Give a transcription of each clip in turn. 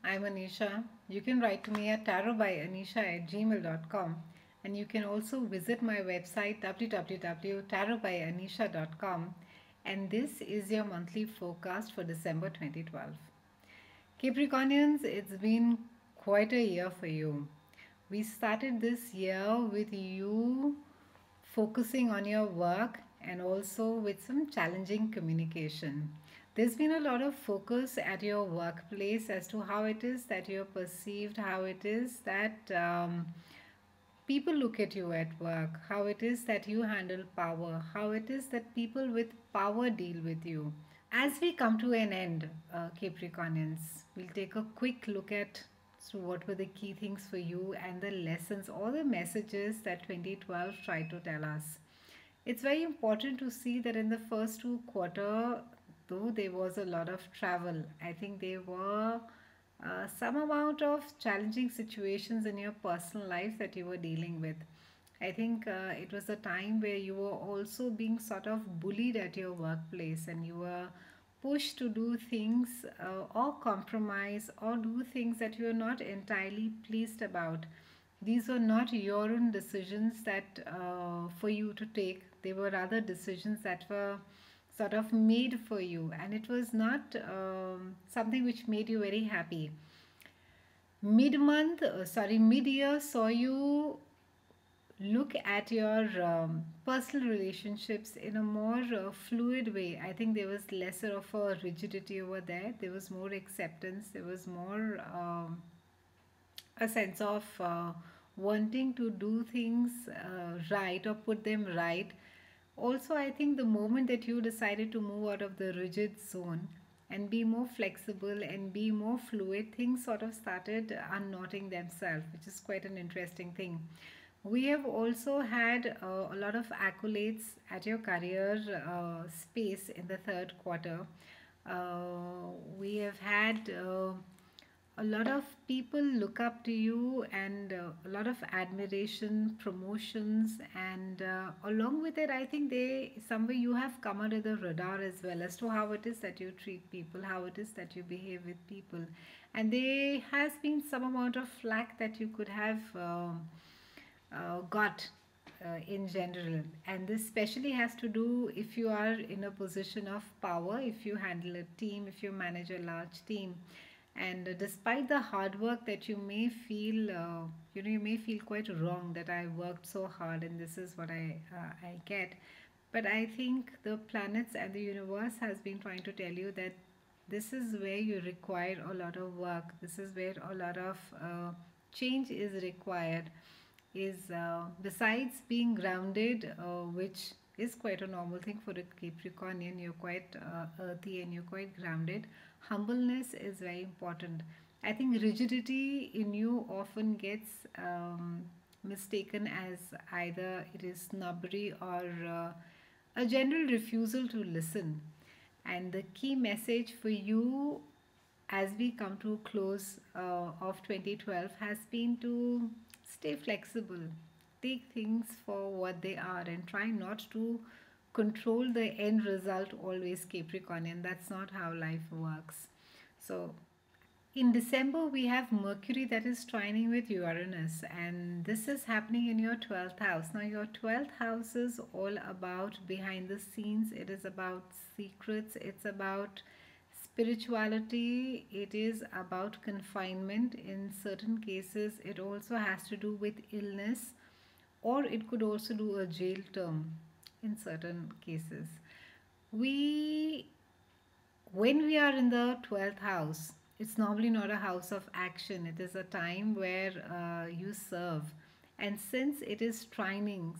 I'm Anisha. You can write to me at tarotbyanisha@gmail.com, and you can also visit my website www.tarotbyanisha.com, and this is your monthly forecast for December 2012. Capricornians, it's been quite a year for you. We started this year with you focusing on your work and also with some challenging communication. There's been a lot of focus at your workplace as to how it is that you're perceived, how it is that people look at you at work, how it is that you handle power, how it is that people with power deal with you. As we come to an end, Capricornians, we'll take a quick look at so what were the key things for you and the lessons or the messages that 2012 tried to tell us. It's very important to see that in the first two quarter, though there was a lot of travel, I think there were some amount of challenging situations in your personal life that you were dealing with. I think it was a time where you were also being sort of bullied at your workplace and you were pushed to do things or compromise or do things that you are not entirely pleased about. These were not your own decisions that for you to take. They were rather decisions that were sort of made for you, and it was not something which made you very happy. Mid-year saw you look at your personal relationships in a more fluid way. I think there was lesser of a rigidity over there. There was more acceptance. There was more a sense of wanting to do things right or put them right. Also, I think the moment that you decided to move out of the rigid zone and be more flexible and be more fluid, things sort of started unknotting themselves, which is quite an interesting thing. We have also had a lot of accolades at your career space in the third quarter. We have had a lot of people look up to you and a lot of admiration, promotions, and along with it, I think they somewhere you have come under the radar as well as to how it is that you treat people, how it is that you behave with people, and there has been some amount of flack that you could have got in general, and this especially has to do if you are in a position of power, if you handle a team, if you manage a large team, and despite the hard work that you may feel, you may feel quite wrong that I worked so hard and this is what I get. But I think the planets and the universe has been trying to tell you that this is where you require a lot of work. This is where a lot of change is required. Is besides being grounded, which is quite a normal thing for a Capricornian, you're quite earthy and you're quite grounded. Humbleness is very important. I think rigidity in you often gets mistaken as either it is snobbery or a general refusal to listen. And the key message for you as we come to a close of 2012 has been to stay flexible, take things for what they are, and try not to control the end result always, Capricorn, and that's not how life works. So in December, we have Mercury that is trining with Uranus, and this is happening in your 12th house. Now, your 12th house is all about behind the scenes, it is about secrets, it's about spirituality, it is about confinement. In certain cases, it also has to do with illness, or it could also do a jail term in certain cases. We when we are in the 12th house, it's normally not a house of action, it is a time where you serve. And since it's trining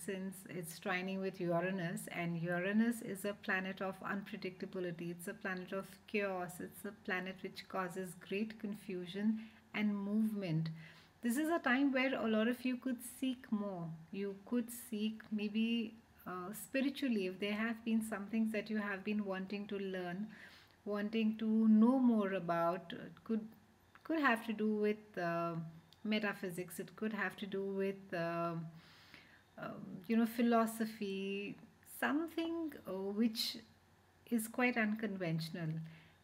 with Uranus, and Uranus is a planet of unpredictability, it's a planet of chaos, it's a planet which causes great confusion and movement. This is a time where a lot of you could seek more. You could seek maybe spiritually, if there have been some things that you have been wanting to learn, wanting to know more about. It could have to do with metaphysics. It could have to do with philosophy, something which is quite unconventional.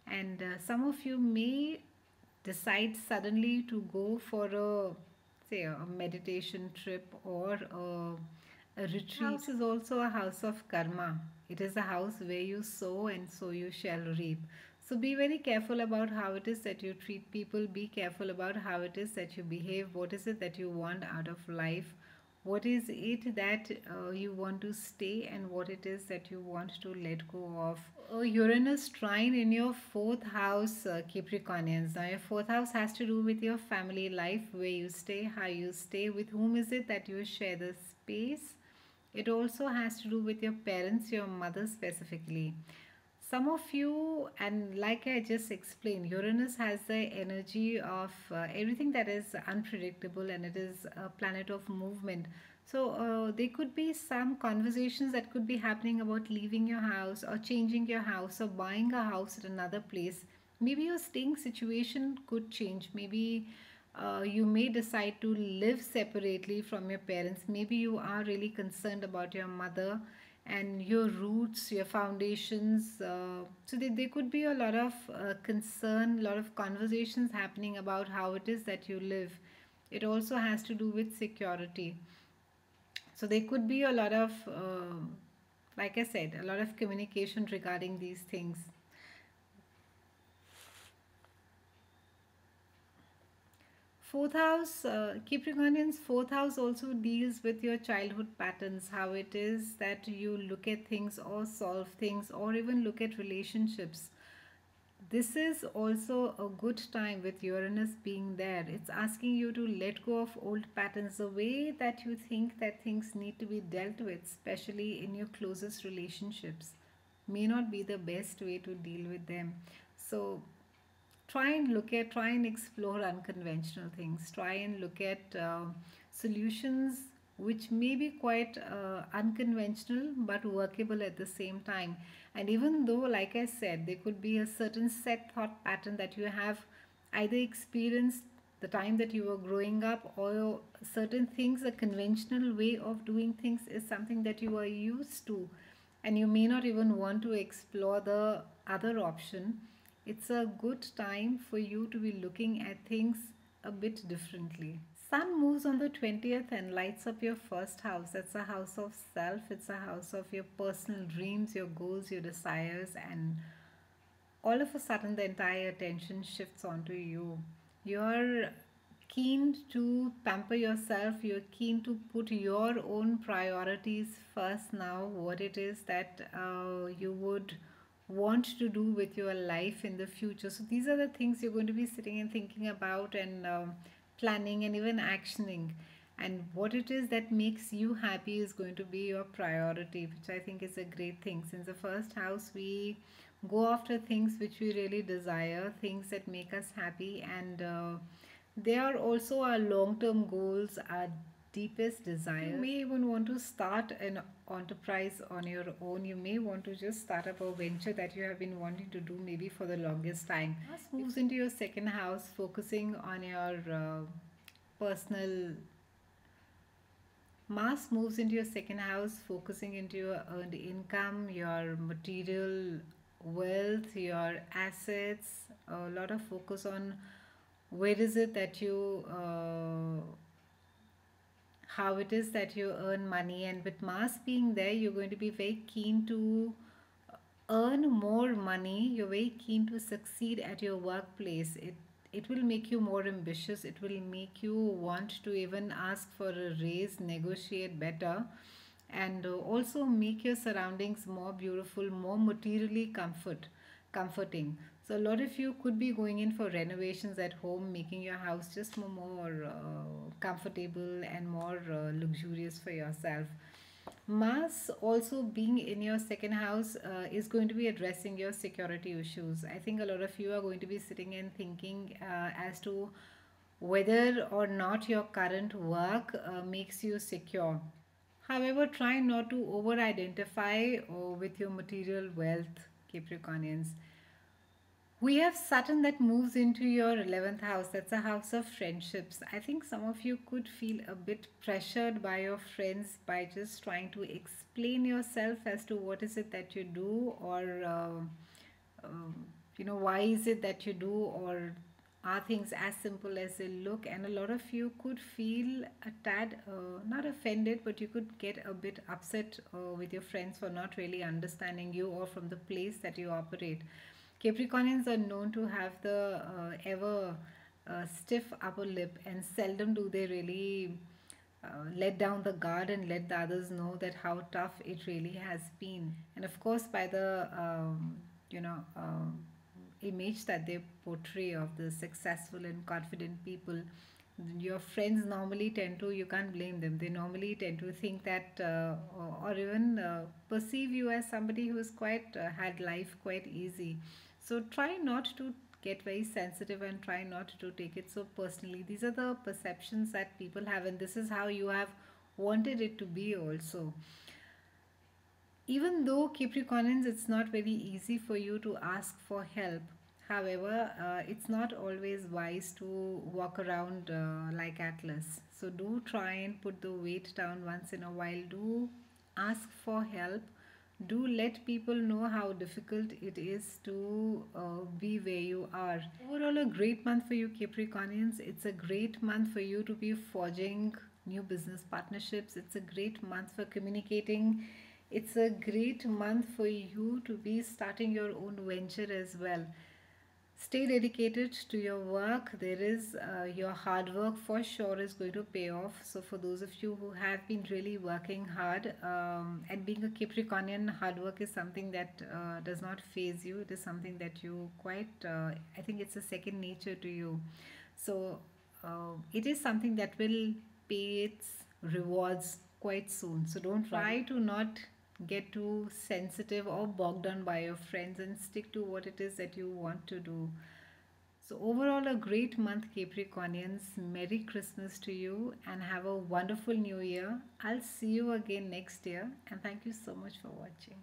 And some of you may decide suddenly to go for a, say, a meditation trip or a retreat. House is also a house of karma. It is a house where you sow and so you shall reap. So be very careful about how it is that you treat people. Be careful about how it is that you behave. What is it that you want out of life? What is it that you want to stay, and what it is that you want to let go of? Uranus trine in your fourth house, Capricornians. Now, your fourth house has to do with your family life, where you stay, how you stay, with whom is it that you share the space. It also has to do with your parents, your mother specifically. Some of you, and like I just explained, Uranus has the energy of everything that is unpredictable, and it is a planet of movement. So there could be some conversations that could be happening about leaving your house or changing your house or buying a house at another place. Maybe your staying situation could change. Maybe you may decide to live separately from your parents. Maybe you are really concerned about your mother and your roots, your foundations. So there could be a lot of concern, a lot of conversations happening about how it is that you live. It also has to do with security. So there could be a lot of, like I said, a lot of communication regarding these things. Fourth house, Capricornians, fourth house also deals with your childhood patterns, how it is that you look at things or solve things or even look at relationships. This is also a good time with Uranus being there. It's asking you to let go of old patterns, the way that you think that things need to be dealt with, especially in your closest relationships, may not be the best way to deal with them. So try and explore unconventional things, try and look at solutions which may be quite unconventional but workable at the same time. And even though, like I said, there could be a certain set thought pattern that you have either experienced the time that you were growing up, or certain things, a conventional way of doing things is something that you are used to, and you may not even want to explore the other option. It's a good time for you to be looking at things a bit differently. Sun moves on the 20th and lights up your first house. That's a house of self, it's a house of your personal dreams, your goals, your desires, and all of a sudden the entire attention shifts onto you. You're keen to pamper yourself, you're keen to put your own priorities first now, what it is that you would want to do with your life in the future. So these are the things you're going to be sitting and thinking about, and planning and even actioning. And what it is that makes you happy is going to be your priority, which I think is a great thing. Since the first house, we go after things which we really desire, things that make us happy, and they are also our long term goals, our deepest desires. You may even want to start an enterprise on your own. You may want to just start up a venture that you have been wanting to do maybe for the longest time. Mars moves into your second house, focusing on your personal. Mars moves into your second house, focusing into your earned income, your material wealth, your assets, a lot of focus on where is it that you how it is that you earn money. And with Mars being there, you're going to be very keen to earn more money. You're very keen to succeed at your workplace. It will make you more ambitious, it will make you want to even ask for a raise, negotiate better, and also make your surroundings more beautiful, more materially comforting. So a lot of you could be going in for renovations at home, making your house just more comfortable and more luxurious for yourself. Mars also being in your second house is going to be addressing your security issues. I think a lot of you are going to be sitting and thinking as to whether or not your current work makes you secure. However, try not to over identify with your material wealth, Capricornians. We have Saturn that moves into your 11th house. That's a house of friendships. I think some of you could feel a bit pressured by your friends by just trying to explain yourself as to what is it that you do, or why is it that you do, or are things as simple as they look, and a lot of you could feel a tad not offended, but you could get a bit upset with your friends for not really understanding you or from the place that you operate. Capricornians are known to have the ever stiff upper lip, and seldom do they really let down the guard and let the others know that how tough it really has been. And of course, by the you know image that they portray of the successful and confident people, your friends normally tend to, you can't blame them, they normally tend to think that or even perceive you as somebody who has quite had life quite easy. So try not to get very sensitive and try not to take it so personally. These are the perceptions that people have, and this is how you have wanted it to be also. Even though Capricornians, it's not very easy for you to ask for help. However, it's not always wise to walk around like Atlas. So do try and put the weight down once in a while. Do ask for help. Do let people know how difficult it is to be where you are. Overall, a great month for you, Capricornians. It's a great month for you to be forging new business partnerships. It's a great month for communicating. It's a great month for you to be starting your own venture as well. Stay dedicated to your work. There is your hard work for sure is going to pay off. So for those of you who have been really working hard, and being a Capricornian, hard work is something that does not phase you. It is something that you quite I think it's a second nature to you. So it is something that will pay its rewards quite soon. So don't try to not get too sensitive or bogged down by your friends, and stick to what it is that you want to do. So, overall, a great month, Capricornians. Merry Christmas to you and have a wonderful new year. I'll see you again next year, and thank you so much for watching.